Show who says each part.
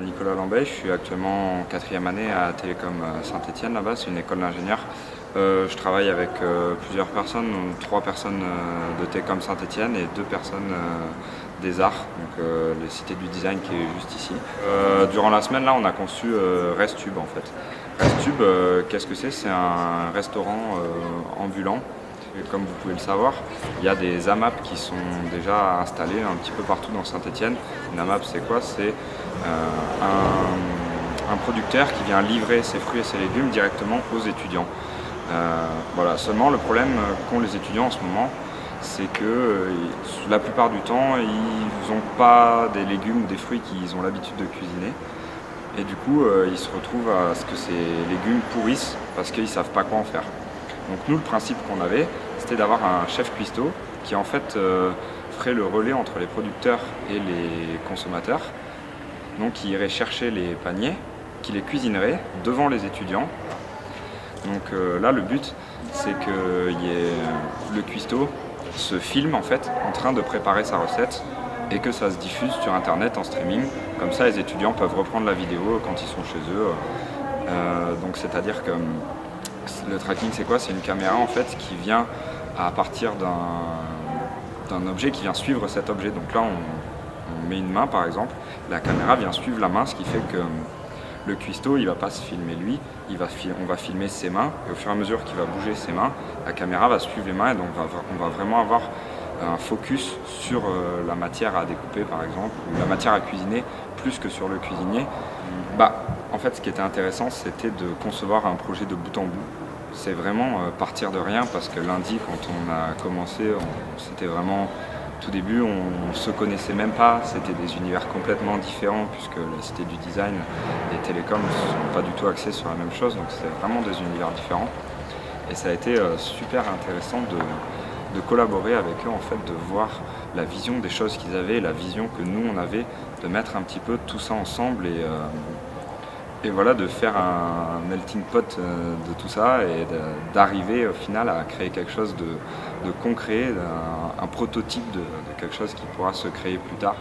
Speaker 1: Nicolas Lambey, je suis actuellement en 4e année à Télécom Saint-Étienne, là-bas, c'est une école d'ingénieurs. Je travaille avec plusieurs personnes, 3 personnes de Télécom Saint-Étienne et 2 personnes des arts, donc les cités du design qui est juste ici. Durant la semaine, là, on a conçu ResTube en fait. ResTube, qu'est-ce que c'est? C'est un restaurant ambulant. Et comme vous pouvez le savoir, il y a des AMAP qui sont déjà installés un petit peu partout dans Saint-Étienne. Une AMAP, c'est quoi? C'est un producteur qui vient livrer ses fruits et ses légumes directement aux étudiants. Voilà. Seulement, le problème qu'ont les étudiants en ce moment, c'est que la plupart du temps, ils n'ont pas des légumes ou des fruits qu'ils ont l'habitude de cuisiner. Et du coup, ils se retrouvent à ce que ces légumes pourrissent parce qu'ils ne savent pas quoi en faire. Donc nous, le principe qu'on avait, c'était d'avoir un chef cuistot qui en fait ferait le relais entre les producteurs et les consommateurs. Donc qui irait chercher les paniers, qui les cuisinerait devant les étudiants. Donc là, le but, c'est que le cuistot se filme en fait en train de préparer sa recette et que ça se diffuse sur internet en streaming. Comme ça, les étudiants peuvent reprendre la vidéo quand ils sont chez eux. Donc c'est-à-dire que le tracking, c'est quoi? C'est une caméra en fait qui vient à partir d'un objet qui vient suivre cet objet. Donc là, on met une main par exemple, la caméra vient suivre la main, ce qui fait que le cuistot, il va pas se filmer lui, on va filmer ses mains, et au fur et à mesure qu'il va bouger ses mains, la caméra va suivre les mains, et donc on va vraiment avoir un focus sur la matière à découper par exemple, ou la matière à cuisiner, plus que sur le cuisinier. En fait, ce qui était intéressant, c'était de concevoir un projet de bout en bout. C'est vraiment partir de rien, parce que lundi, quand on a commencé, c'était vraiment tout début, on ne se connaissait même pas, c'était des univers complètement différents, puisque la cité du design et télécom ne sont pas du tout axés sur la même chose, donc c'était vraiment des univers différents. Et ça a été super intéressant de collaborer avec eux, en fait, de voir la vision des choses qu'ils avaient, la vision que nous on avait, de mettre un petit peu tout ça ensemble et voilà, de faire un melting pot de tout ça et d'arriver au final à créer quelque chose de concret, un prototype de quelque chose qui pourra se créer plus tard.